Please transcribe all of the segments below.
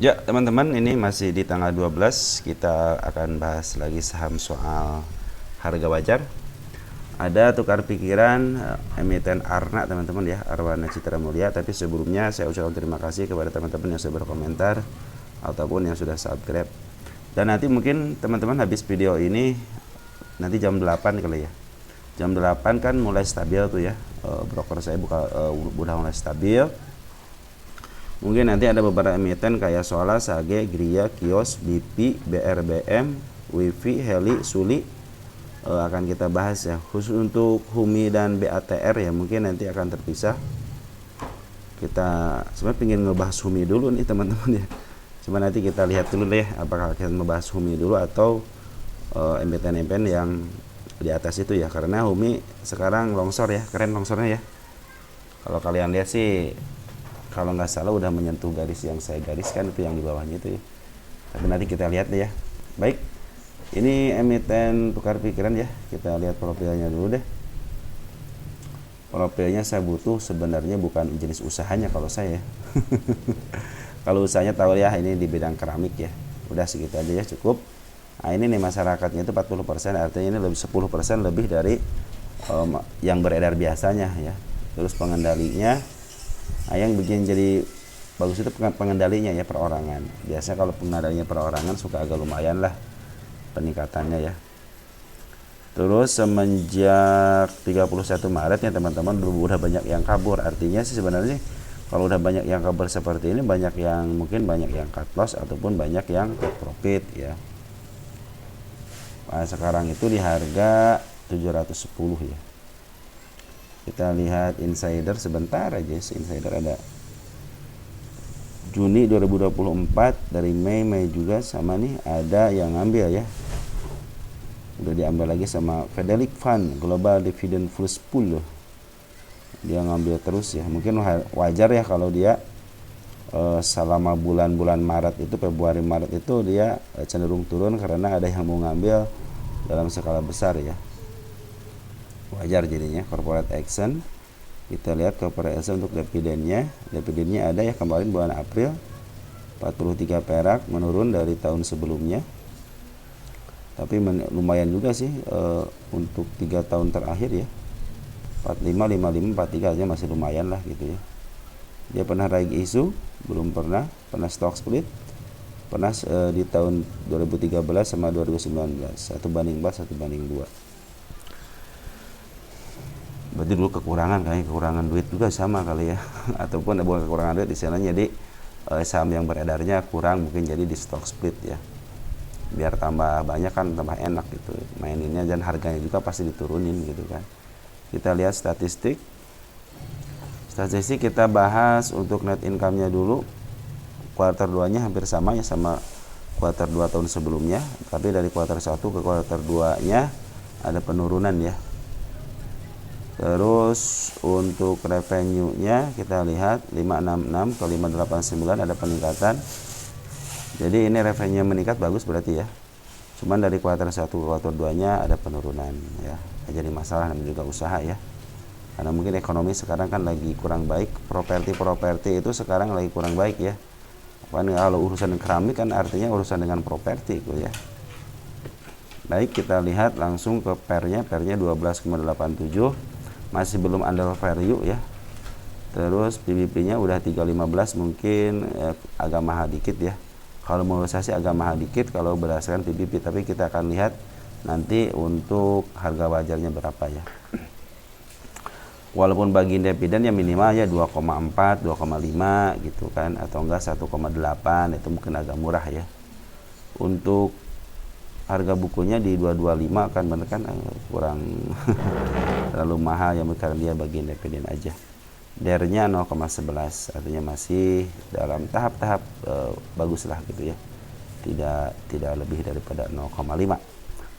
Ya, teman-teman, ini masih di tanggal 12. Kita akan bahas lagi saham soal harga wajar. Ada tukar pikiran emiten Arna, teman-teman ya, Arwana Citra Mulia. Tapi sebelumnya saya ucapkan terima kasih kepada teman-teman yang sudah berkomentar ataupun yang sudah subscribe. Dan nanti mungkin teman-teman habis video ini nanti jam 8 kali ya. Jam 8 kan mulai stabil tuh ya. Broker saya udah mulai stabil. Mungkin nanti ada beberapa emiten kayak Sola, Sage, Gria, Kios, BP, BRBM, Wifi, Heli, Suli akan kita bahas ya. Khusus untuk Humi dan BATR ya mungkin nanti akan terpisah. Kita sebenarnya pengen ngebahas Humi dulu nih teman-teman ya. Cuma nanti kita lihat dulu deh apakah kita membahas Humi dulu atau emiten-emiten yang di atas itu ya. Karena Humi sekarang longsor ya, keren longsornya ya. Kalau kalian lihat sih, kalau nggak salah udah menyentuh garis yang saya gariskan itu yang di bawahnya itu ya. Tapi nanti kita lihat deh ya. Baik, ini emiten tukar pikiran ya. Kita lihat profilnya dulu deh. Profilnya saya butuh sebenarnya bukan jenis usahanya kalau saya. Kalau usahanya tahu ya, ini di bidang keramik ya. Udah segitu aja ya, cukup. Nah ini nih masyarakatnya itu 40%, artinya ini lebih 10% lebih dari yang beredar biasanya ya. Terus pengendalinya, nah, yang bikin jadi bagus itu pengendalinya ya, perorangan. Biasanya kalau pengendalinya perorangan suka agak lumayan lah peningkatannya ya. Terus semenjak 31 Maret ya teman-teman udah banyak yang kabur. Artinya sih sebenarnya kalau udah banyak yang kabur seperti ini, banyak yang mungkin banyak yang cut loss ataupun banyak yang take profit ya. Nah, sekarang itu di harga 710 ya. Kita lihat insider sebentar aja. Insider ada Juni 2024, dari Mei juga sama nih ada yang ngambil ya. Udah diambil lagi sama Fidelity Fund Global Dividend First Pool loh. Dia ngambil terus ya. Mungkin wajar ya kalau dia selama bulan-bulan Maret itu, Februari Maret itu dia cenderung turun karena ada yang mau ngambil dalam skala besar ya. Wajar jadinya. Corporate action, kita lihat corporate action untuk dividennya ada ya kemarin bulan April 43 perak, menurun dari tahun sebelumnya, tapi lumayan juga sih untuk 3 tahun terakhir ya, 45, 55, 43 aja masih lumayan lah gitu ya. Dia pernah raih isu, belum pernah stock split, pernah di tahun 2013 sama 2019, 1:4, 1:2. Berarti dulu kekurangan duit juga sama kali ya. Ataupun bukan kekurangan duit di sana, jadi saham yang beredarnya kurang, mungkin jadi di stock split ya, biar tambah banyak kan tambah enak gitu maininnya, dan harganya juga pasti diturunin gitu kan. Kita lihat statistik kita bahas untuk net income-nya dulu. Kuartal 2 nya hampir sama ya, sama kuartal 2 tahun sebelumnya, tapi dari kuartal 1 ke kuartal 2 nya ada penurunan ya. Terus untuk revenue-nya kita lihat 566 ke 589 ada peningkatan. Jadi ini revenue meningkat, bagus berarti ya. Cuman dari kuartal 1 ke kuartal 2-nya ada penurunan ya. Jadi masalah namanya juga usaha ya. Karena mungkin ekonomi sekarang kan lagi kurang baik, properti itu sekarang lagi kurang baik ya. Kalau urusan keramik kan artinya urusan dengan properti itu ya. Baik, kita lihat langsung ke pernya 12,87, masih belum under value ya. Terus PBB-nya udah 315, mungkin agak mahal dikit ya. Kalau menurut saya sih agak mahal dikit kalau berdasarkan PBB, tapi kita akan lihat nanti untuk harga wajarnya berapa ya. Walaupun bagi dividen ya minimal ya 2,4, 2,5 gitu kan, atau enggak 1,8, itu mungkin agak murah ya. Untuk harga bukunya di 225 kan, bener kan, kurang terlalu mahal ya, karena dia bagian dividen aja. DER-nya 0,11, artinya masih dalam tahap-tahap bagus lah gitu ya, tidak lebih daripada 0,5.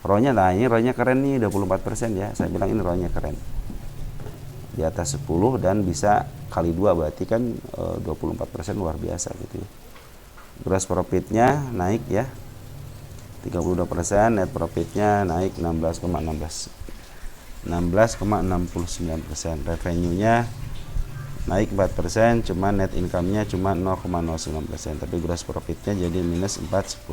ROE-nya, nah ini ROE-nya keren nih, 24% ya. Saya bilang ini ROE-nya keren, di atas 10 dan bisa kali 2, berarti kan 24%, luar biasa gitu ya. Gross profit-nya naik ya 32%, net profit-nya naik 16,69%. Revenue-nya naik 4%, cuma net income-nya cuma 0,09%, tapi gross profit-nya jadi minus 10%.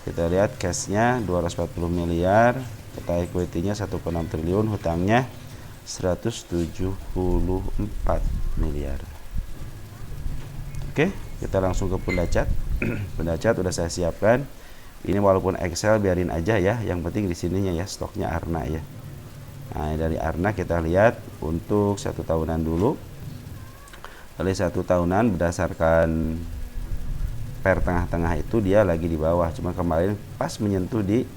Kita lihat cash-nya 240 miliar, total equity-nya 1,6 triliun, hutangnya 174 miliar. Oke, kita langsung ke Pundacat. Pundacat udah saya siapkan. Ini walaupun Excel biarin aja ya, yang penting di sininya ya stoknya Arna ya. Nah, dari Arna kita lihat untuk 1 tahunan dulu. Dari 1 tahunan berdasarkan per tengah-tengah itu dia lagi di bawah. Cuma kemarin pas menyentuh di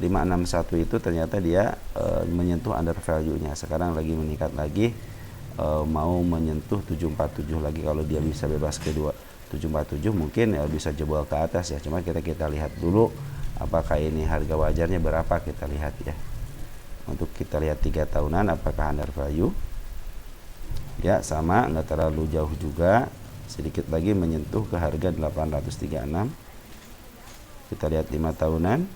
561 itu ternyata dia menyentuh under value-nya. Sekarang lagi meningkat lagi, mau menyentuh 747 lagi. Kalau dia bisa bebas ke 747 mungkin bisa jebol ke atas ya. Cuma kita lihat dulu apakah ini harga wajarnya berapa, kita lihat ya. Untuk kita lihat 3 tahunan apakah under value ya, sama, nggak terlalu jauh juga, sedikit lagi menyentuh ke harga 836. Kita lihat 5 tahunan.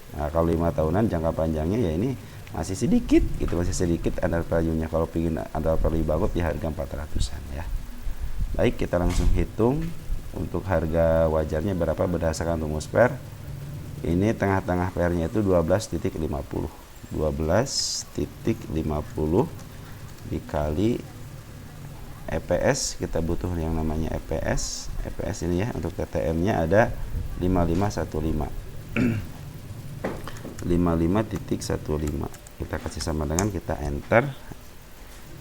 Nah, kalau 5 tahunan jangka panjangnya ya ini masih sedikit gitu, masih sedikit under value-nya. Kalau ingin under value banget di harga 400-an ya. Baik, kita langsung hitung untuk harga wajarnya berapa berdasarkan rumus per. Ini tengah-tengah PR-nya itu 12,50. 12,50 dikali EPS, kita butuh yang namanya EPS. EPS ini ya, untuk TTM-nya ada 5515. 55.15. Kita kasih sama dengan, kita enter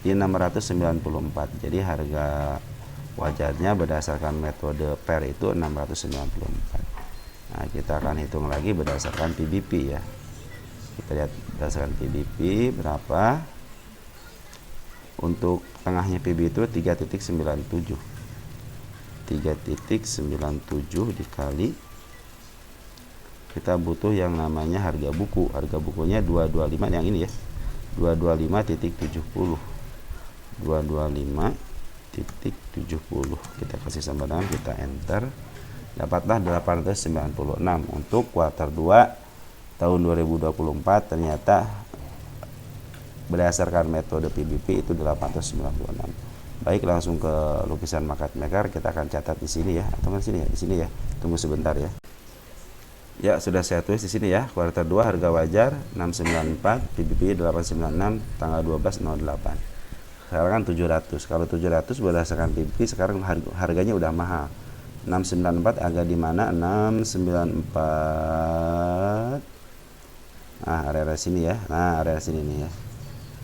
di 694. Jadi harga wajarnya berdasarkan metode PER itu 694. Nah, kita akan hitung lagi berdasarkan PBP ya. Kita lihat berdasarkan PBP berapa. Untuk tengahnya PB itu 3,97. 3,97 dikali, kita butuh yang namanya harga buku. Harga bukunya 225 yang ini ya. 225.70. 225.70. Kita kasih sama dengan, kita enter. Dapatlah 896 untuk kuartal 2 tahun 2024. Ternyata berdasarkan metode PBP itu 896. Baik, langsung ke lukisan market maker. Kita akan catat di sini ya, atau kan sini ya, di sini ya. Tunggu sebentar ya. Ya, sudah saya tulis di sini ya. Kuartal 2 harga wajar 694, PBP 896, tanggal 12/08. Sekarang kan 700. Kalau 700 berdasarkan PBP sekarang harganya udah mahal. 694 agak di mana? 694. Nah, area sini ya. Nah, area sini nih ya.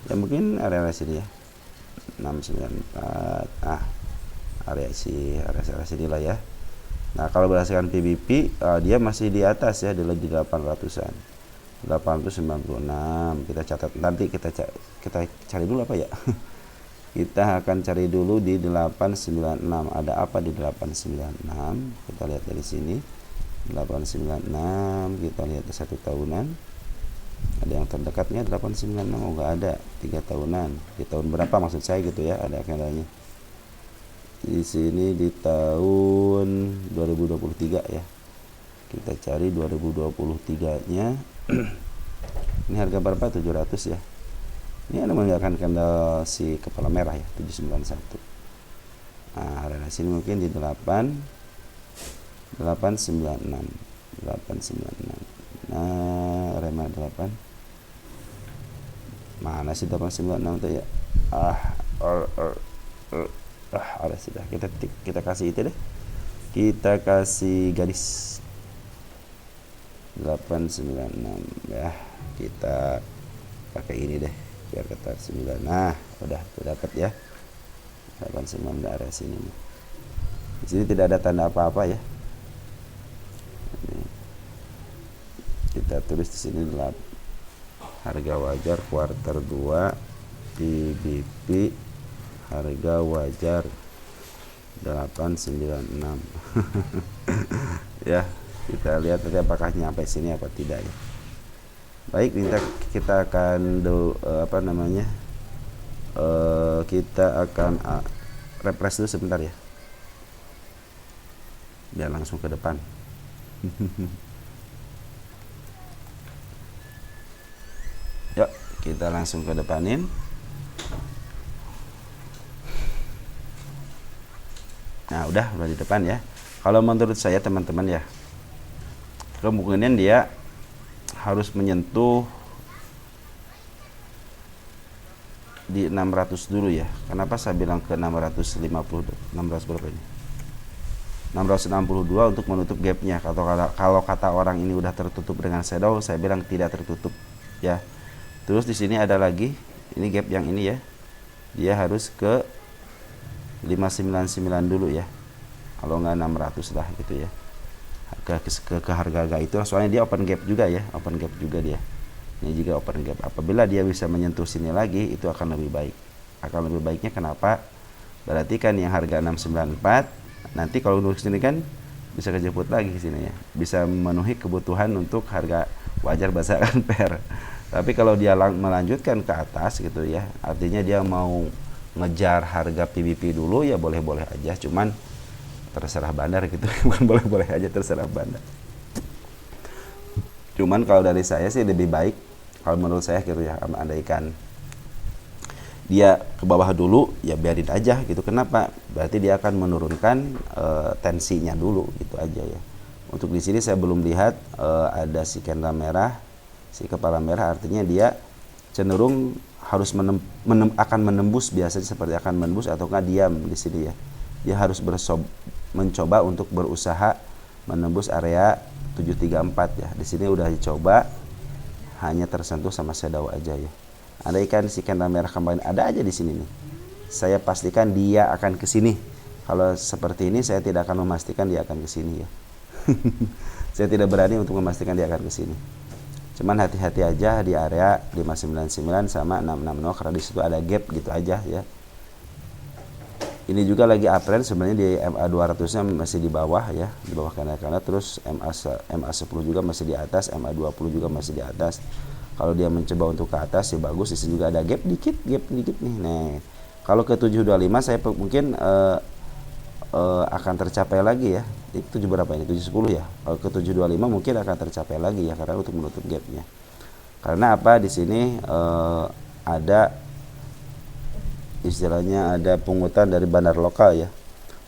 Ya mungkin area sini ya. 694. Area sini lah ya. Nah, kalau berdasarkan PBP dia masih di atas ya, di 800-an. 896. Kita catat, nanti kita cari dulu apa ya? Kita akan cari dulu di 896. Ada apa di 896? Kita lihat dari sini. 896, kita lihat 1 tahunan. Ada yang terdekatnya 896, oh nggak ada. 3 tahunan. Di tahun berapa maksud saya gitu ya, ada kendalanya. Di sini di tahun 2023 ya. Kita cari 2023-nya. Ini harga berapa? 700 ya. Ini ada menunjukkan candle si kepala merah ya, 791. Nah, area sini mungkin di 896. Nah, rema 8. Mana sih 896 tuh ya? Ada sudah. Kita kasih itu deh. Kita kasih garis 896 ya. Kita pakai ini deh biar ketat 9. Nah, udah dapat ya. 89 di area sini. Di sini tidak ada tanda apa-apa ya. Ini. Kita tulis di sini harga wajar kuartal 2 PBP harga wajar 896. Ya, kita lihat nanti apakah nyampe sini apa tidak ya. Baik, kita akan kita akan refresh dulu sebentar ya, biar langsung ke depan. Yuk, kita langsung ke depanin. Nah, udah di depan ya. Kalau menurut saya teman-teman ya, kemungkinan dia harus menyentuh di 600 dulu ya. Kenapa saya bilang ke 650, 600 berapa ini? 662 untuk menutup gapnya. Kalau kata orang ini udah tertutup dengan shadow, saya bilang tidak tertutup ya. Terus di sini ada lagi, ini gap yang ini ya, dia harus ke 599 dulu ya, kalau nggak 600 lah gitu ya, ke harga itu. Soalnya dia open gap juga ya, open gap juga dia. Ini juga open gap. Apabila dia bisa menyentuh sini lagi, itu akan lebih baik. Akan lebih baiknya kenapa? Berarti kan yang harga 694 nanti kalau duduk sini kan bisa kejemput lagi ke sini ya, bisa memenuhi kebutuhan untuk harga wajar berdasarkan pair. Tapi kalau dia melanjutkan ke atas gitu ya, artinya dia mau ngejar harga PBP dulu ya, boleh-boleh aja, cuman terserah bandar gitu. Bukan boleh-boleh aja, terserah bandar. Cuman kalau dari saya sih lebih baik, kalau menurut saya gitu ya, andaikan dia ke bawah dulu ya biarin aja gitu. Kenapa? Berarti dia akan menurunkan tensinya dulu gitu aja ya. Untuk di sini saya belum lihat ada si candle merah, si kepala merah, artinya dia cenderung harus akan menembus, biasanya seperti akan menembus atau nggak diam di sini ya. Dia harus mencoba untuk berusaha menembus area 734 ya. Di sini udah dicoba, hanya tersentuh sama shadow aja ya. Andaikan si candle merah kembali ada aja di sini nih, saya pastikan dia akan ke sini. Kalau seperti ini saya tidak akan memastikan dia akan ke sini ya. Saya tidak berani untuk memastikan dia akan ke sini. Cuman hati-hati aja di area 599 sama 660 karena di situ ada gap gitu aja ya. Ini juga lagi uptrend sebenarnya, di MA 200-nya masih di bawah ya, di bawah karena terus MA 10 juga masih di atas, MA 20 juga masih di atas. Kalau dia mencoba untuk ke atas ya bagus, di sini juga ada gap dikit nih. Nah, kalau ke 725 saya mungkin akan tercapai lagi ya. Itu 7 berapa ini? 710 ya. Kalau ke 725 mungkin akan tercapai lagi ya, karena untuk menutup gapnya. Karena apa? Di sini ada istilahnya ada pungutan dari bandar lokal ya.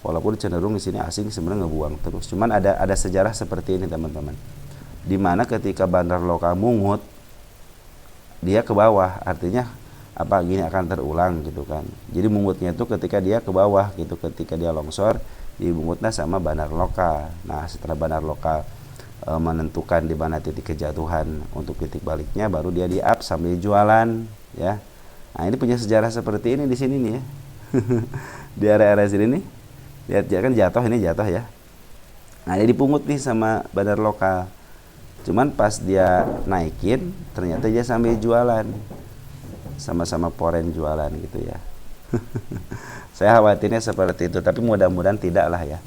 Walaupun cenderung di sini asing sebenarnya ngebuang terus. Cuman ada sejarah seperti ini teman-teman. Dimana ketika bandar lokal mungut, dia ke bawah, artinya apa, gini akan terulang gitu kan. Jadi mungutnya itu ketika dia ke bawah gitu, ketika dia longsor dibungutnya sama bandar lokal. Nah, setelah bandar lokal menentukan di mana titik kejatuhan untuk titik baliknya, baru dia di up sambil jualan ya. Nah, ini punya sejarah seperti ini di sini nih ya. Di area-area sini nih, lihat kan jatuh, ini jatuh ya. Nah, dia dipungut nih sama bandar lokal. Cuman pas dia naikin, ternyata dia sambil jualan, sama-sama poren jualan gitu ya. Saya khawatirnya seperti itu, tapi mudah-mudahan tidak lah ya.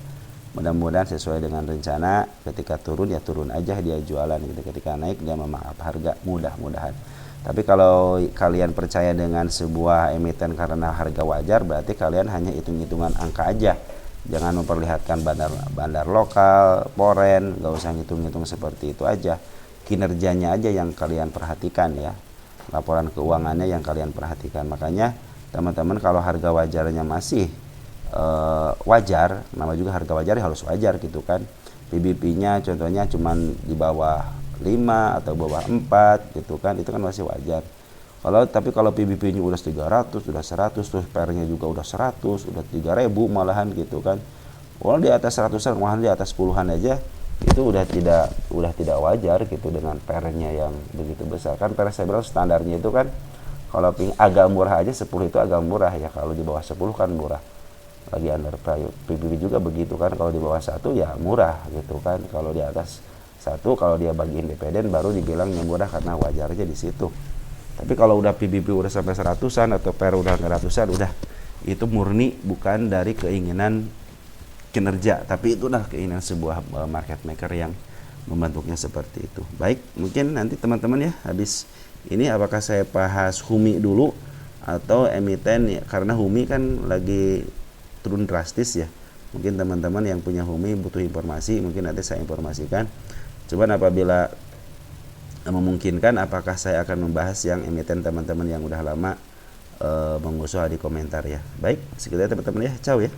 Mudah-mudahan sesuai dengan rencana, ketika turun ya turun aja dia jualan gitu, ketika naik dia memaaf harga, mudah-mudahan. Tapi kalau kalian percaya dengan sebuah emiten karena harga wajar, berarti kalian hanya hitung-hitungan angka aja. Jangan memperlihatkan bandar lokal, poren, nggak usah ngitung-ngitung seperti itu aja. Kinerjanya aja yang kalian perhatikan ya. Laporan keuangannya yang kalian perhatikan. Makanya teman-teman kalau harga wajarnya masih wajar, nama juga harga wajar ya harus wajar gitu kan. PBP-nya contohnya cuman di bawah 5 atau bawah 4 gitu kan, itu kan masih wajar. Tapi kalau PBP-nya udah 300, udah 100, terus PR-nya juga udah 100, udah 3.000 malahan gitu kan. Walau di atas 100-an, malahan di atas puluhan aja, itu udah tidak wajar gitu dengan PR-nya yang begitu besar. Kan PR saya bilang standarnya itu kan kalau agak murah aja 10 itu agak murah ya, kalau di bawah 10 kan murah. Lagi under PBP juga begitu kan, kalau di bawah 1 ya murah gitu kan. Kalau di atas 1, kalau dia bagi independen baru dibilangnya murah karena wajarnya di situ. Tapi kalau udah PBB udah sampai 100-an atau PR udah ratusan, udah itu murni bukan dari keinginan kinerja, tapi itu udah keinginan sebuah market maker yang membentuknya seperti itu. Baik, mungkin nanti teman-teman ya, habis ini apakah saya bahas HUMI dulu atau emiten ya, karena HUMI kan lagi turun drastis ya. Mungkin teman-teman yang punya HUMI butuh informasi, mungkin nanti saya informasikan. Cuman apabila memungkinkan, apakah saya akan membahas yang emiten teman-teman yang udah lama mengusul di komentar ya. Baik, sekitar teman-teman ya, ciao ya.